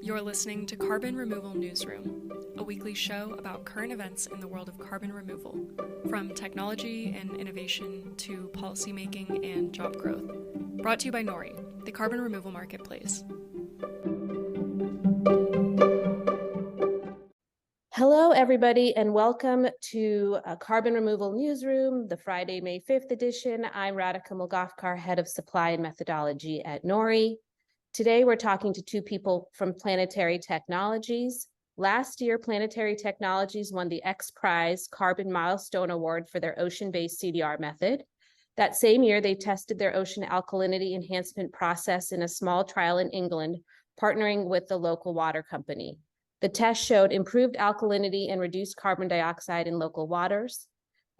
You're listening to Carbon Removal Newsroom, a weekly show about current events in the world of carbon removal, from technology and innovation to policymaking and job growth. Brought to you by Nori, the carbon removal marketplace. Hello, everybody, and welcome to Carbon Removal Newsroom, the Friday, May 5th edition. I'm Radhika Mulgafkar, Head of Supply and Methodology at Nori. Today, we're talking to two people from Planetary Technologies. Last year, Planetary Technologies won the X Prize Carbon Milestone Award for their ocean-based CDR method. That same year, they tested their ocean alkalinity enhancement process in a small trial in England, partnering with the local water company. The test showed improved alkalinity and reduced carbon dioxide in local waters.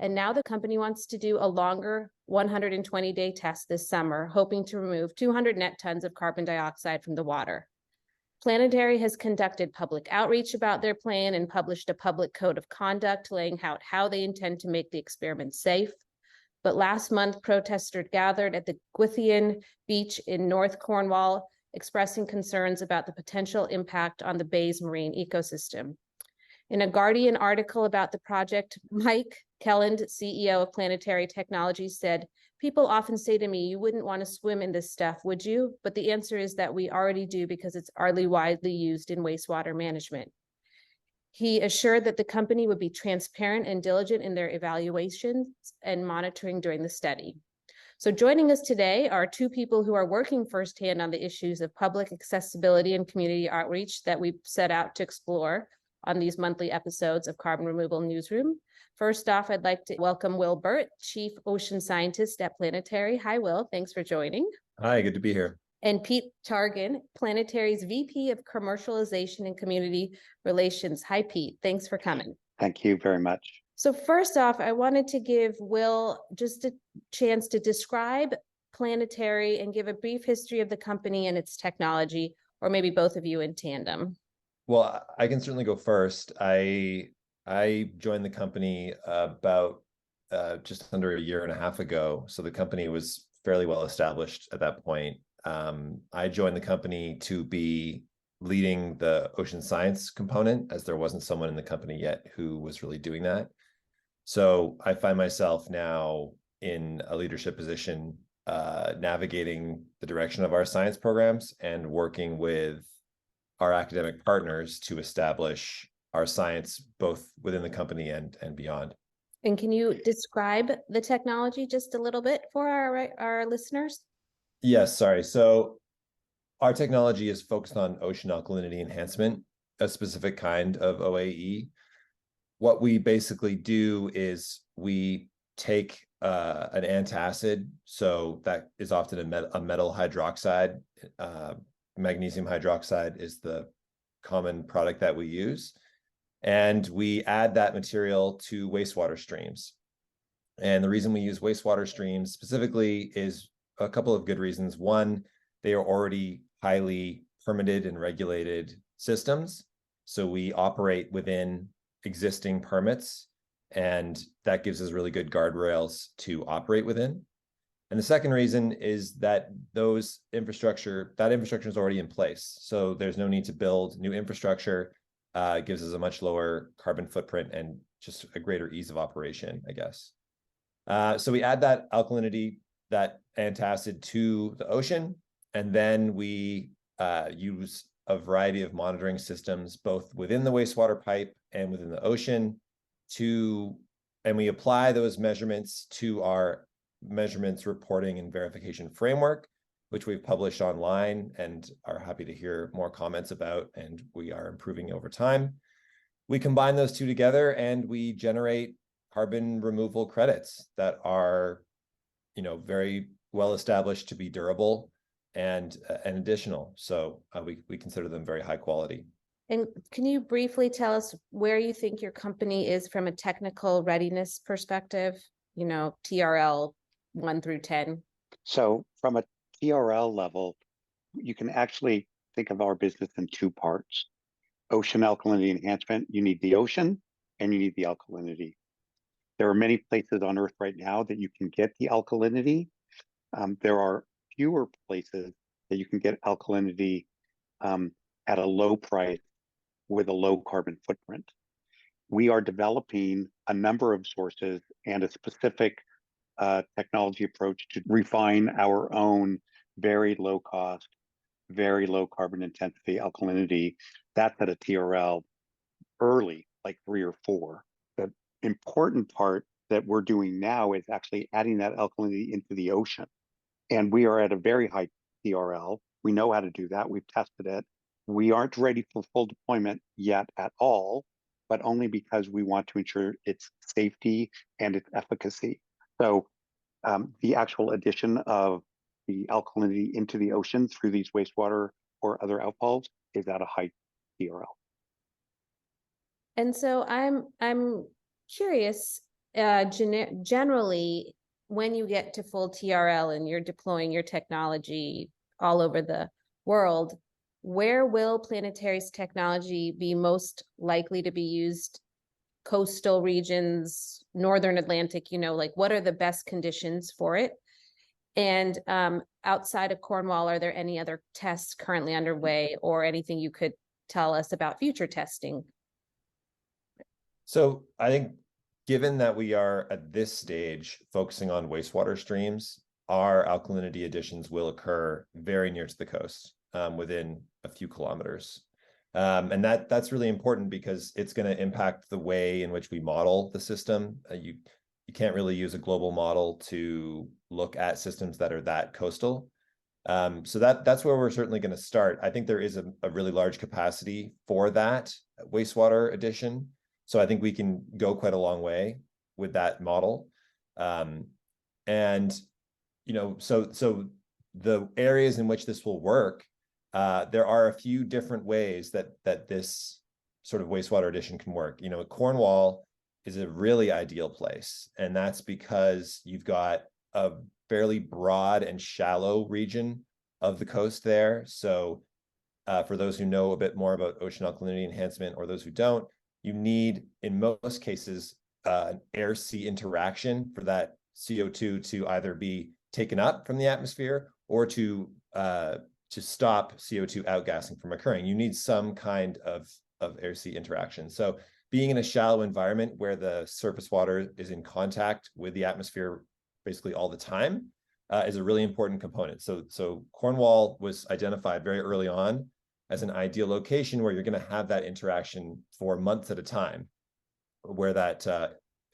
And now the company wants to do a longer 120-day test this summer, hoping to remove 200 net tons of carbon dioxide from the water. Planetary has conducted public outreach about their plan and published a public code of conduct laying out how they intend to make the experiment safe. But last month, protesters gathered at the Gwithian beach in North Cornwall, expressing concerns about the potential impact on the bay's marine ecosystem. In a Guardian article about the project, Mike Kelland, CEO of Planetary Technologies, said, "People often say to me, you wouldn't want to swim in this stuff, would you? But the answer is that we already do because it's already widely used in wastewater management." He assured that the company would be transparent and diligent in their evaluations and monitoring during the study. So joining us today are two people who are working firsthand on the issues of public accessibility and community outreach that we've set out to explore on these monthly episodes of Carbon Removal Newsroom. First off, I'd like to welcome Will Burt, Chief Ocean Scientist at Planetary. Hi, Will. Thanks for joining. Hi, good to be here. And Pete Chargin, Planetary's VP of Commercialization and Community Relations. Hi, Pete. Thanks for coming. Thank you very much. So first off, I wanted to give Will just a chance to describe Planetary and give a brief history of the company and its technology, or maybe both of you in tandem. Well, I can certainly go first. I joined the company about just under a year and a half ago. So the company was fairly well established at that point. I joined the company to be leading the ocean science component, as there wasn't someone in the company yet who was really doing that. So I find myself now in a leadership position, navigating the direction of our science programs and working with our academic partners to establish our science both within the company and beyond. And can you describe the technology just a little bit for our listeners? Yes, sorry. So our technology is focused on ocean alkalinity enhancement, a specific kind of OAE. What we basically do is we take an antacid, so that is often a metal hydroxide. Magnesium hydroxide is the common product that we use. And we add that material to wastewater streams. And the reason we use wastewater streams specifically is a couple of good reasons. One, they are already highly permitted and regulated systems. So we operate within existing permits, and that gives us really good guardrails to operate within. And the second reason is that that infrastructure is already in place. So there's no need to build new infrastructure. It gives us a much lower carbon footprint and just a greater ease of operation, I guess. So we add that alkalinity, that antacid to the ocean, and then we use a variety of monitoring systems, both within the wastewater pipe and within the ocean, and we apply those measurements to our measurements reporting and verification framework, which we've published online and are happy to hear more comments about, and we are improving over time. We combine those two together and we generate carbon removal credits that are, very well established to be durable and additional. So we consider them very high quality. And can you briefly tell us where you think your company is from a technical readiness perspective, TRL 1 through 10? So from a TRL level, you can actually think of our business in two parts. Ocean alkalinity enhancement, you need the ocean and you need the alkalinity. There are many places on Earth right now that you can get the alkalinity. There are fewer places that you can get alkalinity at a low price with a low carbon footprint. We are developing a number of sources and a specific technology approach to refine our own very low cost, very low carbon intensity alkalinity. That's at a TRL early, like 3 or 4. The important part that we're doing now is actually adding that alkalinity into the ocean. And we are at a very high TRL. We know how to do that. We've tested it. We aren't ready for full deployment yet at all, but only because we want to ensure its safety and its efficacy. So the actual addition of the alkalinity into the ocean through these wastewater or other outfalls is at a high TRL. And so I'm curious, generally, when you get to full TRL and you're deploying your technology all over the world, where will Planetary's technology be most likely to be used? Coastal regions, Northern Atlantic, like what are the best conditions for it? And outside of Cornwall, are there any other tests currently underway or anything you could tell us about future testing? So I think given that we are at this stage focusing on wastewater streams, our alkalinity additions will occur very near to the coast, within a few kilometers. And that's really important because it's going to impact the way in which we model the system. You can't really use a global model to look at systems that are that coastal. So that's where we're certainly going to start. I think there is a really large capacity for that wastewater addition. So I think we can go quite a long way with that model. And, so the areas in which this will work, there are a few different ways that this sort of wastewater addition can work. Cornwall is a really ideal place, and that's because you've got a fairly broad and shallow region of the coast there. So for those who know a bit more about ocean alkalinity enhancement, or those who don't, you need, in most cases, an air-sea interaction for that CO2 to either be taken up from the atmosphere or to stop CO2 outgassing from occurring. You need some kind of air-sea interaction. So being in a shallow environment where the surface water is in contact with the atmosphere basically all the time is a really important component. So Cornwall was identified very early on as an ideal location where you're going to have that interaction for months at a time, where that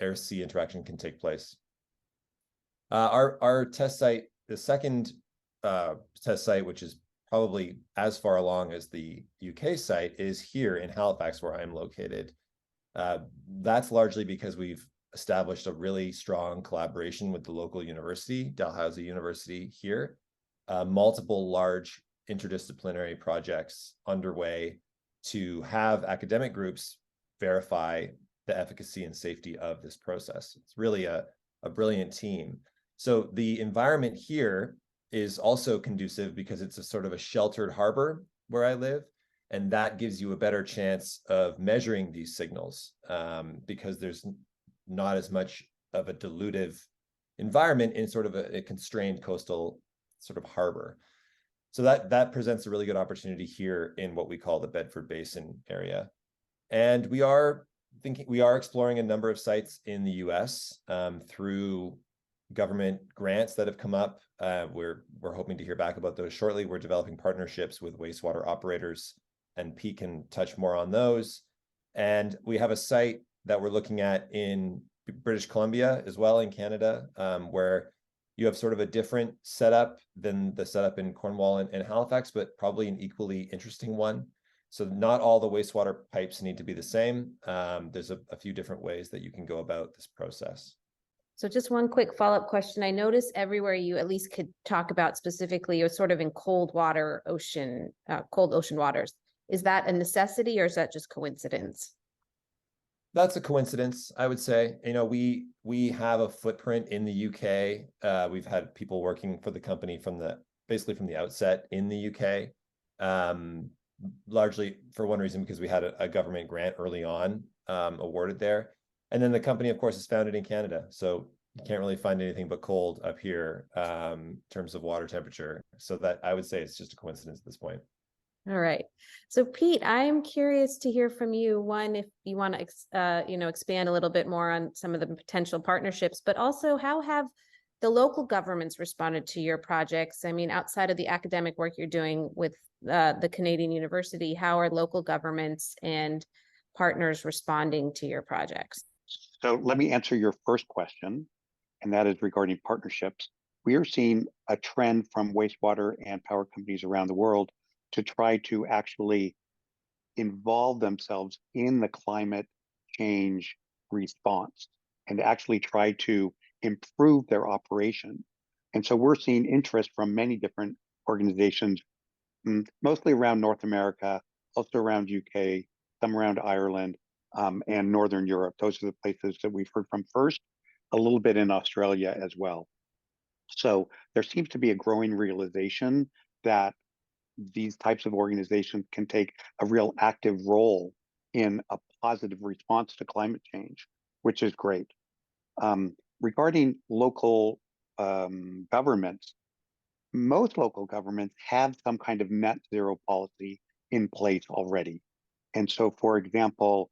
air-sea interaction can take place. Our test site, the second test site, which is probably as far along as the UK site, is here in Halifax, where I'm located. That's largely because we've established a really strong collaboration with the local university, Dalhousie University here. Multiple large interdisciplinary projects underway to have academic groups verify the efficacy and safety of this process. It's really a brilliant team. So the environment here is also conducive because it's a sort of a sheltered harbor where I live, and that gives you a better chance of measuring these signals because there's not as much of a dilutive environment in sort of a constrained coastal sort of harbor. So that presents a really good opportunity here in what we call the Bedford Basin area. And we are exploring a number of sites in the US through government grants that have come up. We're hoping to hear back about those shortly. We're developing partnerships with wastewater operators, and Pete can touch more on those. And we have a site that we're looking at in British Columbia as well, in Canada, where you have sort of a different setup than the setup in Cornwall and Halifax, but probably an equally interesting one. So not all the wastewater pipes need to be the same. There's a few different ways that you can go about this process. So just one quick follow-up question. I noticed everywhere you at least could talk about specifically, you're sort of in cold ocean waters. Is that a necessity or is that just coincidence? That's a coincidence, I would say. We have a footprint in the UK. We've had people working for the company basically from the outset in the UK, largely for one reason, because we had a government grant early on awarded there. And then the company, of course, is founded in Canada. So you can't really find anything but cold up here in terms of water temperature. So that I would say it's just a coincidence at this point. All right. So Pete, I'm curious to hear from you. One, if you want to, expand a little bit more on some of the potential partnerships, but also how have the local governments responded to your projects? I mean, outside of the academic work you're doing with the Canadian University, how are local governments and partners responding to your projects? So let me answer your first question, and that is regarding partnerships. We are seeing a trend from wastewater and power companies around the world to try to actually involve themselves in the climate change response and actually try to improve their operation. And so we're seeing interest from many different organizations, mostly around North America, also around UK, some around Ireland, and Northern Europe. Those are the places that we've heard from first, a little bit in Australia as well. So there seems to be a growing realization that these types of organizations can take a real active role in a positive response to climate change, which is great. Regarding local governments, most local governments have some kind of net zero policy in place already. And so, for example,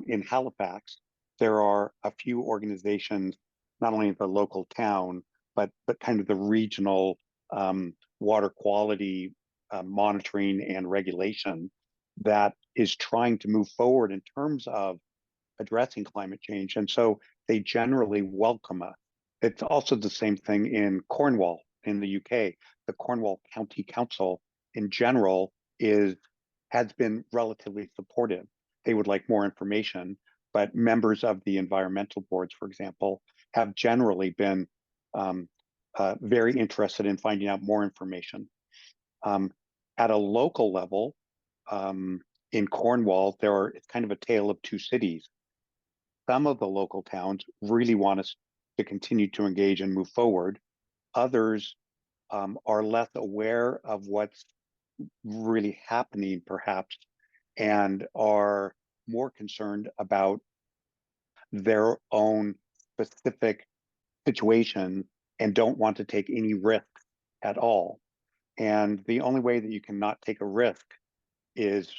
in Halifax, there are a few organizations, not only in the local town, but kind of the regional water quality monitoring and regulation that is trying to move forward in terms of addressing climate change. And so they generally welcome us. It's also the same thing in Cornwall in the UK. The Cornwall County Council in general has been relatively supportive. They would like more information, but members of the environmental boards, for example, have generally been very interested in finding out more information. At a local level, in Cornwall, it's kind of a tale of two cities. Some of the local towns really want us to continue to engage and move forward. Others are less aware of what's really happening, perhaps, and are more concerned about their own specific situation and don't want to take any risks at all. And the only way that you can not take a risk is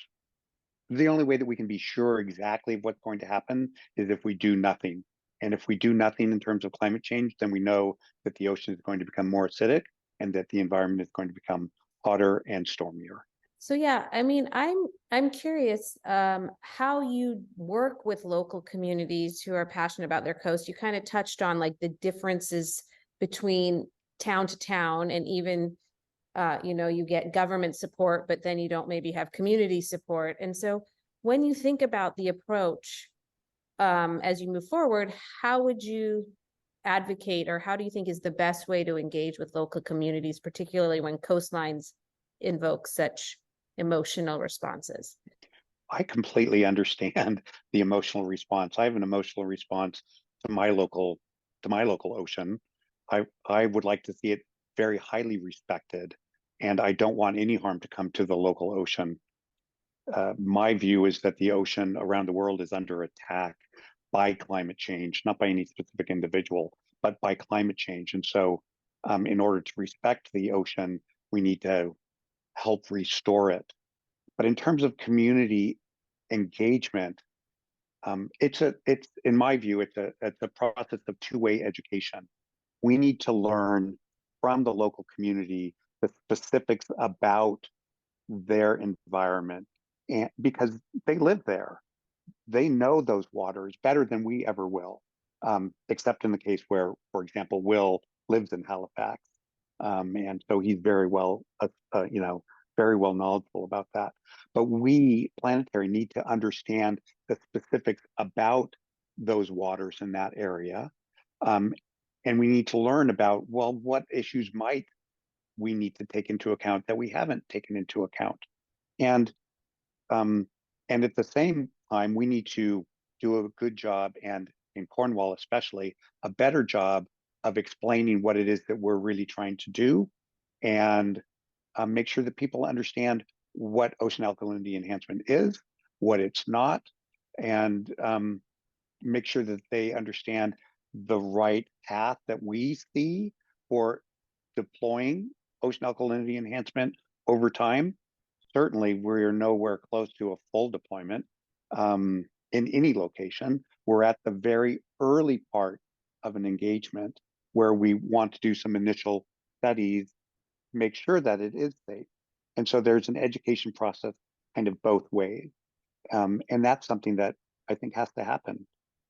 the only way that we can be sure exactly what's going to happen is if we do nothing. And if we do nothing in terms of climate change, then we know that the ocean is going to become more acidic and that the environment is going to become hotter and stormier. So yeah, I mean, I'm curious how you work with local communities who are passionate about their coast. You kind of touched on like the differences between town to town, and even you get government support, but then you don't maybe have community support. And so when you think about the approach as you move forward, how would you advocate, or how do you think is the best way to engage with local communities, particularly when coastlines invoke such emotional responses? I completely understand the emotional response. I have an emotional response to my local ocean. I would like to see it very highly respected, and I don't want any harm to come to the local ocean. My view is that the ocean around the world is under attack by climate change, not by any specific individual, but by climate change. And so, in order to respect the ocean, we need to help restore it. But in terms of community engagement, it's in my view, it's a process of two-way education. We need to learn from the local community the specifics about their environment, and because they live there, they know those waters better than we ever will. Except in the case where, for example, Will lives in Halifax, and so he's very well, very well knowledgeable about that. But we, Planetary, need to understand the specifics about those waters in that area, and we need to learn about, well, what issues might we need to take into account that we haven't taken into account, and um, and at the same time, we need to do a good job, and in Cornwall especially, a better job of explaining what it is that we're really trying to do, and make sure that people understand what ocean alkalinity enhancement is, what it's not, and make sure that they understand the right path that we see for deploying ocean alkalinity enhancement over time. certainly we're nowhere close to a full deployment in any location. We're at the very early part of an engagement where we want to do some initial studies, make sure that it is safe. And so there's an education process kind of both ways. And that's something that I think has to happen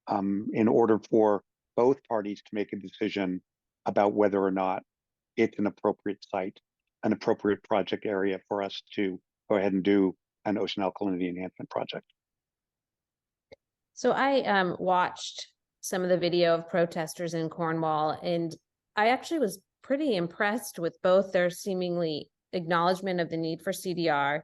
in order for both parties to make a decision about whether or not it's an appropriate site, an appropriate project area for us to go ahead and do an ocean alkalinity enhancement project. So I watched some of the video of protesters in Cornwall, and I actually was pretty impressed with both their seemingly acknowledgement of the need for CDR.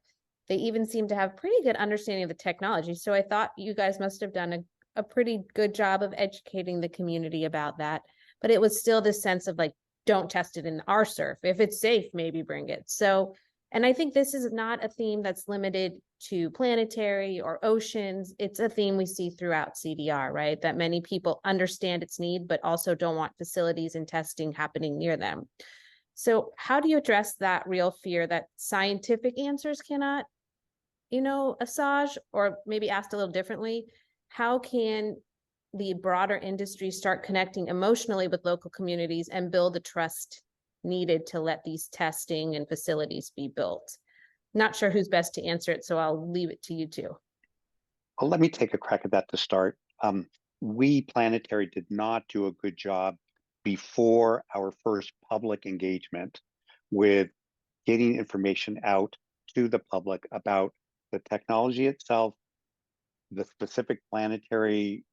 They even seem to have pretty good understanding of the technology. So I thought you guys must have done a pretty good job of educating the community about that. But it was still this sense of like, don't test it in our surf. If it's safe, maybe bring it. So, and I think this is not a theme that's limited to planetary or oceans. It's a theme we see throughout CDR, right? That many people understand its need, but also don't want facilities and testing happening near them. So how do you address that real fear that scientific answers cannot, assuage? Or maybe asked a little differently, how can the broader industry start connecting emotionally with local communities and build the trust needed to let these testing and facilities be built? Not sure who's best to answer it, so I'll leave it to you two. Well, let me take a crack at that to start. We, Planetary, did not do a good job before our first public engagement with getting information out to the public about the technology itself, the specific Planetary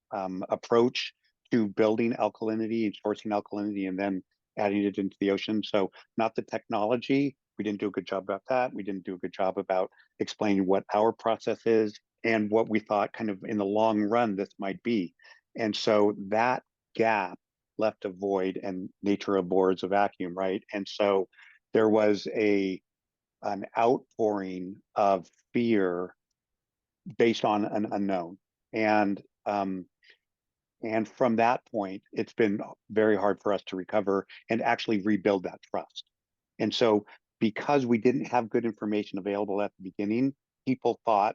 approach to building alkalinity and sourcing alkalinity and then adding it into the ocean. So not the technology. We didn't do a good job about that. We didn't do a good job about explaining what our process is and what we thought kind of in the long run this might be. And so that gap left a void, and nature abhors a vacuum, right? And so there was an outpouring of fear based on an unknown. And from that point, it's been very hard for us to recover and actually rebuild that trust. And so because we didn't have good information available at the beginning, people thought,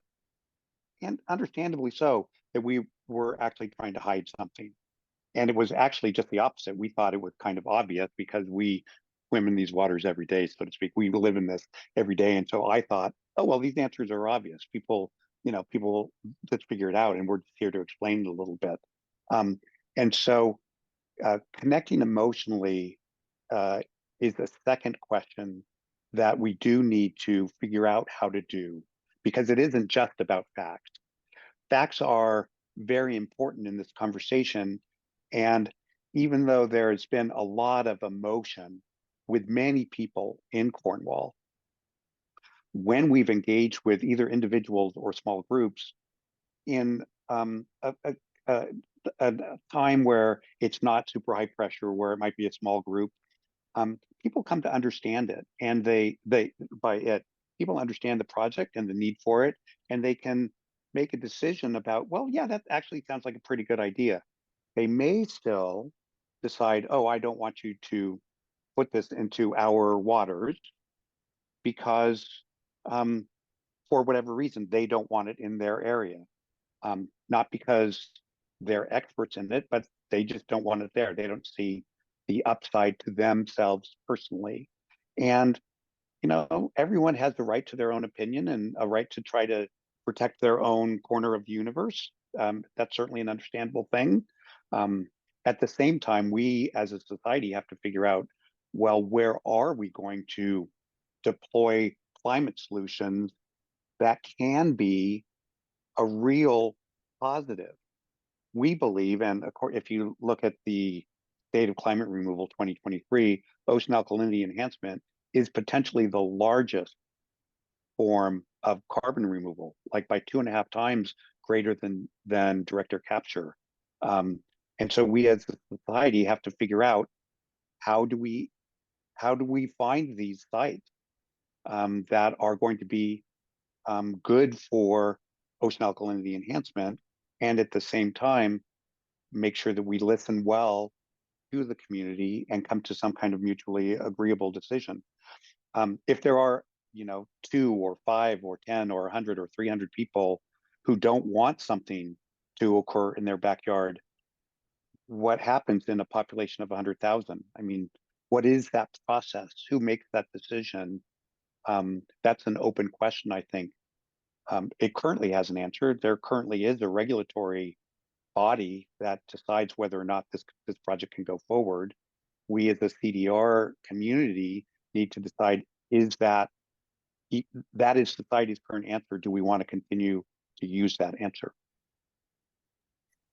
and understandably so, that we were actually trying to hide something. And it was actually just the opposite. We thought it was kind of obvious because we swim in these waters every day, so to speak. We live in this every day. And so I thought, oh, well, these answers are obvious. People just figure it out, and we're just here to explain it a little bit. And so connecting emotionally is the second question that we do need to figure out how to do, because it isn't just about facts. Facts are very important in this conversation. And even though there's been a lot of emotion with many people in Cornwall, when we've engaged with either individuals or small groups in a time where it's not super high pressure, where it might be a small group, people come to understand it, and people understand the project and the need for it, and they can make a decision about, well, yeah, that actually sounds like a pretty good idea. They may still decide, oh, I don't want you to put this into our waters because for whatever reason, they don't want it in their area. Not because they're experts in it, but they just don't want it there. They don't see the upside to themselves personally. And, everyone has the right to their own opinion and a right to try to protect their own corner of the universe. That's certainly an understandable thing. At the same time, we as a society have to figure out, well, where are we going to deploy climate solutions that can be a real positive? We believe, and if you look at the State of Climate Removal 2023, ocean alkalinity enhancement is potentially the largest form of carbon removal, like by 2.5 times greater than direct air capture. And so we as a society have to figure out, how do we find these sites that are going to be good for ocean alkalinity enhancement, and at the same time make sure that we listen well to the community and come to some kind of mutually agreeable decision. If there are 2 or 5 or 10 or 100 or 300 people who don't want something to occur in their backyard, what happens in a population of 100,000? I mean, what is that process? Who makes that decision? That's an open question, I think. It currently hasn't answered. There currently is a regulatory body that decides whether or not this project can go forward. We as a CDR community need to decide, is that is society's current answer? Do we want to continue to use that answer?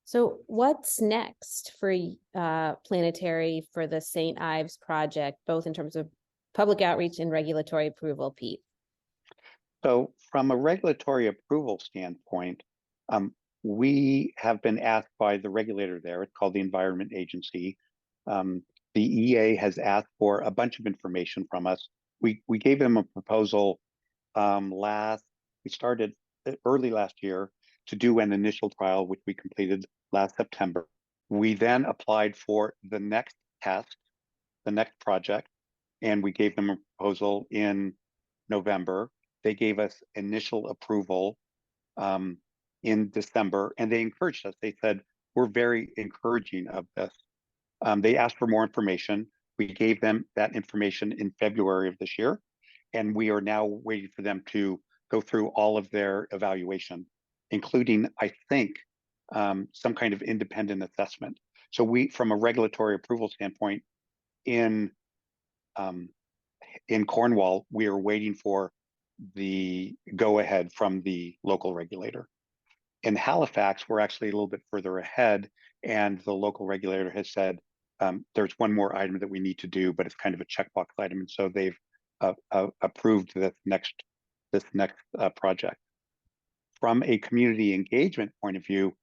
So what's next for Planetary for the St. Ives project, both in terms of public outreach and regulatory approval, Pete? So from a regulatory approval standpoint, we have been asked by the regulator there, it's called the Environment Agency. The EA has asked for a bunch of information from us. We gave them a proposal we started early last year to do an initial trial, which we completed last September. We then applied for the next test, the next project, and we gave them a proposal in November. They gave us initial approval in December, and they encouraged us. They said, we're very encouraging of this. They asked for more information. We gave them that information in February of this year, and we are now waiting for them to go through all of their evaluation, including, I think, some kind of independent assessment. So we, from a regulatory approval standpoint, in Cornwall, we are waiting for the go-ahead from the local regulator. In Halifax, we're actually a little bit further ahead, and the local regulator has said there's one more item that we need to do, but it's kind of a checkbox item, and so they've approved this next project. From a community engagement point of view,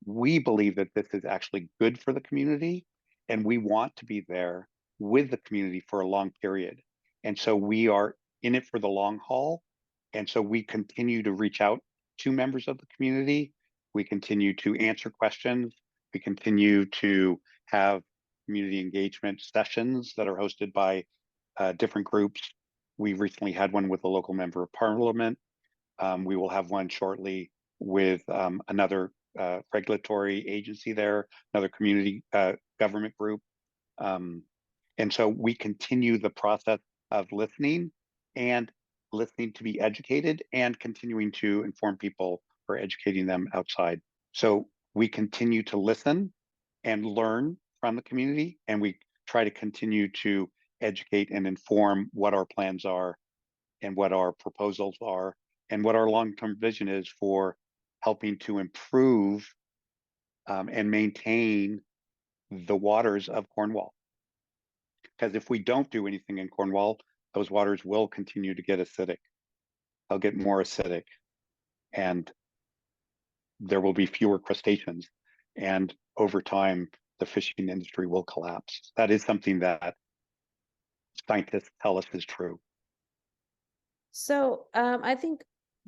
we believe that this is actually good for the community, and we want to be there with the community for a long period. And so we are in it for the long haul. And so we continue to reach out to members of the community. We continue to answer questions. We continue to have community engagement sessions that are hosted by different groups. We recently had one with a local member of parliament. We will have one shortly with another regulatory agency there, another community government group. And so we continue the process of listening to be educated and continuing to inform people or educating them outside. So we continue to listen and learn from the community, and we try to continue to educate and inform what our plans are and what our proposals are and what our long-term vision is for helping to improve and maintain the waters of Cornwall. Because if we don't do anything in Cornwall, those waters will continue to get acidic. They'll get more acidic, and there will be fewer crustaceans. And over time, the fishing industry will collapse. That is something that scientists tell us is true. So I think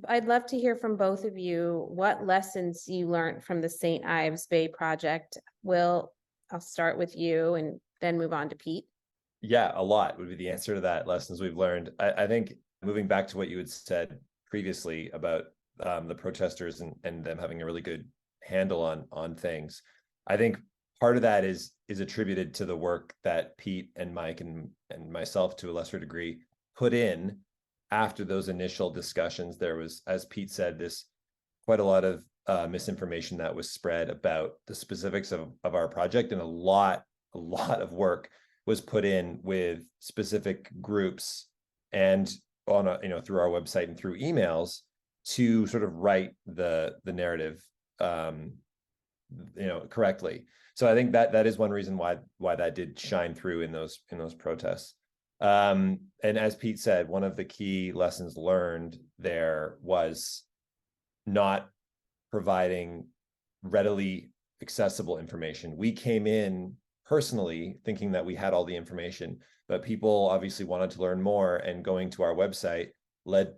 I'd love to hear from both of you what lessons you learned from the St. Ives Bay project. Will, I'll start with you and then move on to Pete. Yeah, a lot would be the answer to that. Lessons we've learned. I think moving back to what you had said previously about the protesters and them having a really good handle on things, I think part of that is attributed to the work that Pete and Mike and myself, to a lesser degree, put in after those initial discussions. There was, as Pete said, quite a lot of misinformation that was spread about the specifics of our project, and a lot of work was put in with specific groups and on through our website and through emails to sort of write the narrative correctly. So I think that is one reason why that did shine through in those protests. And as Pete said, one of the key lessons learned there was not providing readily accessible information. We came in personally thinking that we had all the information, but people obviously wanted to learn more, and going to our website led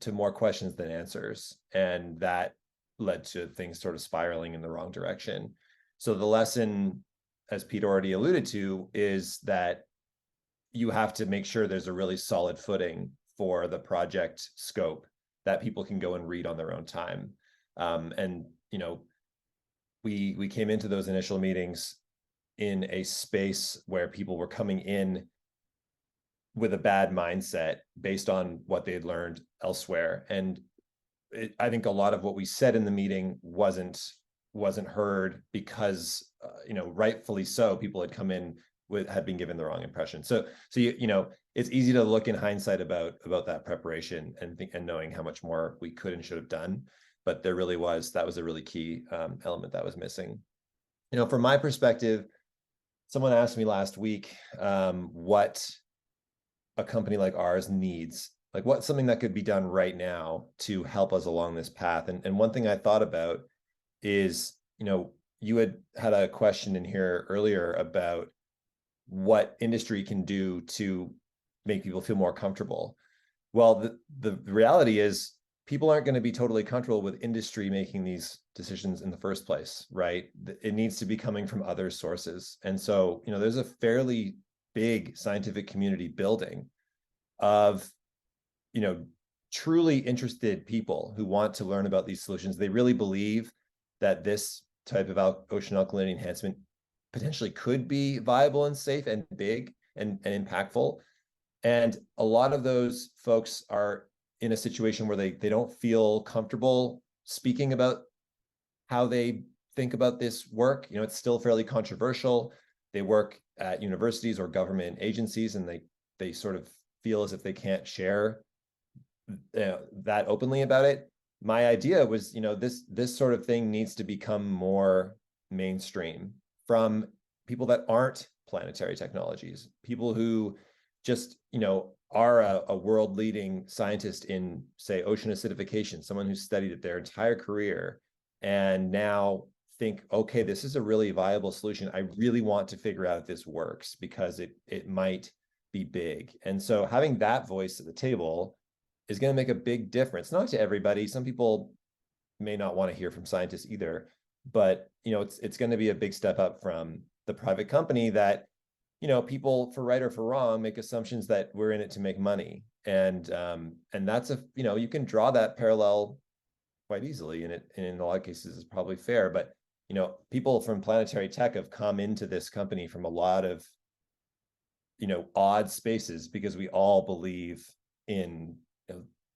to more questions than answers, and that led to things sort of spiraling in the wrong direction. So the lesson, as Pete already alluded to, is that you have to make sure there's a really solid footing for the project scope that people can go and read on their own time. And we came into those initial meetings in a space where people were coming in with a bad mindset based on what they had learned elsewhere. And I think a lot of what we said in the meeting wasn't heard because, rightfully so, people had come in had been given the wrong impression. So it's easy to look in hindsight about that preparation and knowing how much more we could and should have done. But that was a really key element that was missing. From my perspective, someone asked me last week what a company like ours needs, like what's something that could be done right now to help us along this path. And one thing I thought about is, you had a question in here earlier about what industry can do to make people feel more comfortable. Well, the reality is people aren't going to be totally comfortable with industry making these decisions in the first place, right? It needs to be coming from other sources. And so, there's a fairly big scientific community building of, truly interested people who want to learn about these solutions. They really believe that this type of ocean alkalinity enhancement potentially could be viable and safe and big and impactful. And a lot of those folks are in a situation where they don't feel comfortable speaking about how they think about this work. It's still fairly controversial. They work at universities or government agencies, and they sort of feel as if they can't share that openly about it. My idea was, this sort of thing needs to become more mainstream from people that aren't planetary technologies, people who just, are a world leading scientist in, say, ocean acidification, someone who's studied it their entire career and now think, okay, this is a really viable solution. I really want to figure out if this works because it might be big. And so having that voice at the table is going to make a big difference, not to everybody. Some people may not want to hear from scientists either, but it's going to be a big step up from the private company that, people, for right or for wrong, make assumptions that we're in it to make money. And that's you can draw that parallel quite easily, and in a lot of cases is probably fair. But people from Planetary Tech have come into this company from a lot of odd spaces because we all believe in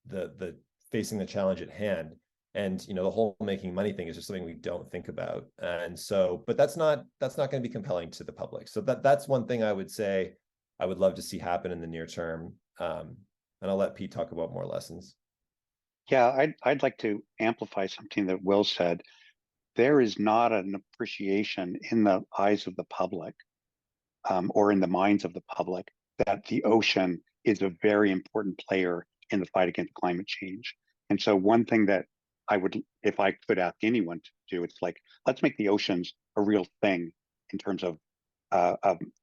the facing the challenge at hand. And the whole making money thing is just something we don't think about. And so, but that's not going to be compelling to the public. So that's one thing I would say I would love to see happen in the near term. And I'll let Pete talk about more lessons. Yeah, I'd like to amplify something that Will said. There is not an appreciation in the eyes of the public or in the minds of the public that the ocean is a very important player in the fight against climate change. And so one thing that I would, if I could ask anyone to do, it's like, let's make the oceans a real thing in terms of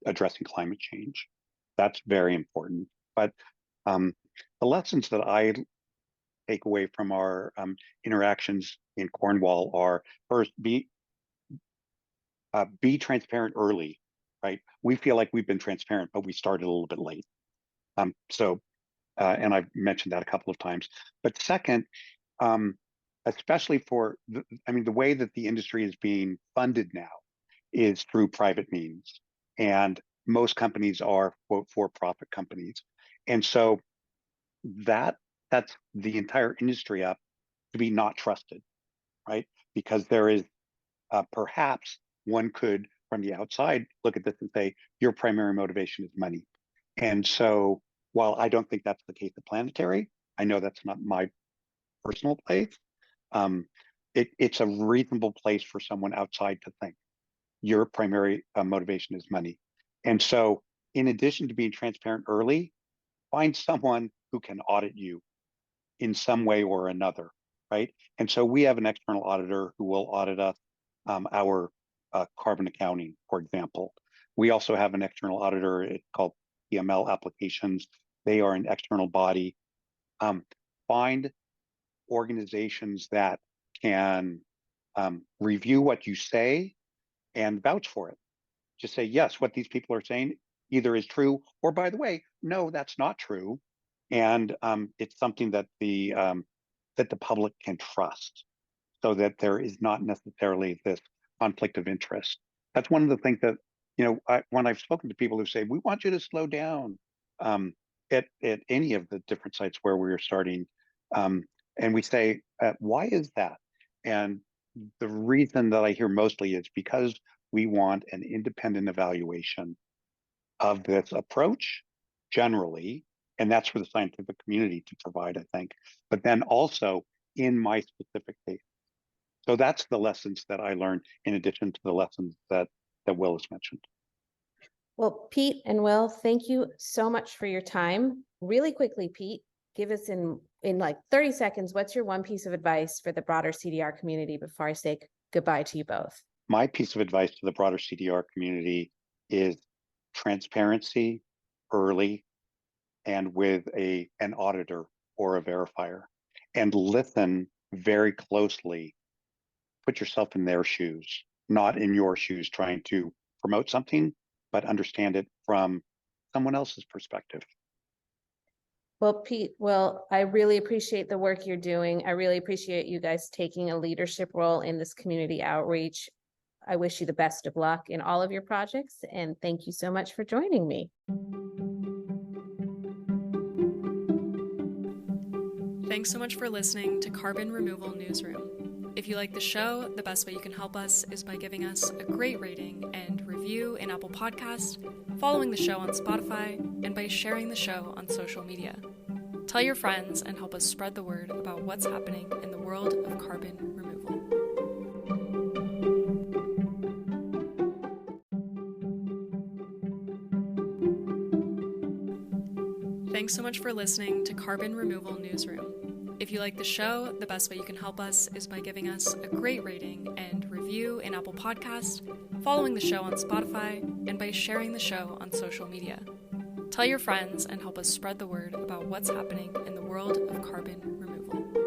addressing climate change. That's very important. But the lessons that I take away from our interactions in Cornwall are, first, be transparent early, right? We feel like we've been transparent, but we started a little bit late. And I've mentioned that a couple of times. But second, especially the way that the industry is being funded now is through private means. And most companies are, quote, for-profit companies. And so that sets the entire industry up to be not trusted, right? Because there is perhaps one could, from the outside, look at this and say, your primary motivation is money. And so while I don't think that's the case at Planetary, I know that's not my personal place. It's a reasonable place for someone outside to think your primary motivation is money. And so in addition to being transparent early, find someone who can audit you in some way or another, right? And so we have an external auditor who will audit us, our carbon accounting, for example. We also have an external auditor, it's called PML Applications. They are an external body. Find organizations that can review what you say and vouch for it. Just say, yes, what these people are saying either is true, or by the way, no, that's not true. And it's something that the public can trust, so that there is not necessarily this conflict of interest. That's one of the things that, when I've spoken to people who say, we want you to slow down at any of the different sites where we're starting, and we say, why is that? And the reason that I hear mostly is because we want an independent evaluation of this approach generally, and that's for the scientific community to provide, I think, but then also in my specific case. So that's the lessons that I learned in addition to the lessons that Will has mentioned. Well, Pete and Will, thank you so much for your time. Really quickly, Pete, give us in like 30 seconds, what's your one piece of advice for the broader CDR community before I say goodbye to you both? My piece of advice to the broader CDR community is transparency early and with an auditor or a verifier, and listen very closely. Put yourself in their shoes, not in your shoes, trying to promote something, but understand it from someone else's perspective. Well, Pete, I really appreciate the work you're doing. I really appreciate you guys taking a leadership role in this community outreach. I wish you the best of luck in all of your projects, and thank you so much for joining me. Thanks so much for listening to Carbon Removal Newsroom. If you like the show, the best way you can help us is by giving us a great rating and review in Apple Podcasts, following the show on Spotify, and by sharing the show on social media. Tell your friends and help us spread the word about what's happening in the world of carbon removal. Thanks so much for listening to Carbon Removal Newsroom. If you like the show, the best way you can help us is by giving us a great rating and review in Apple Podcasts, following the show on Spotify, and by sharing the show on social media. Tell your friends and help us spread the word about what's happening in the world of carbon removal.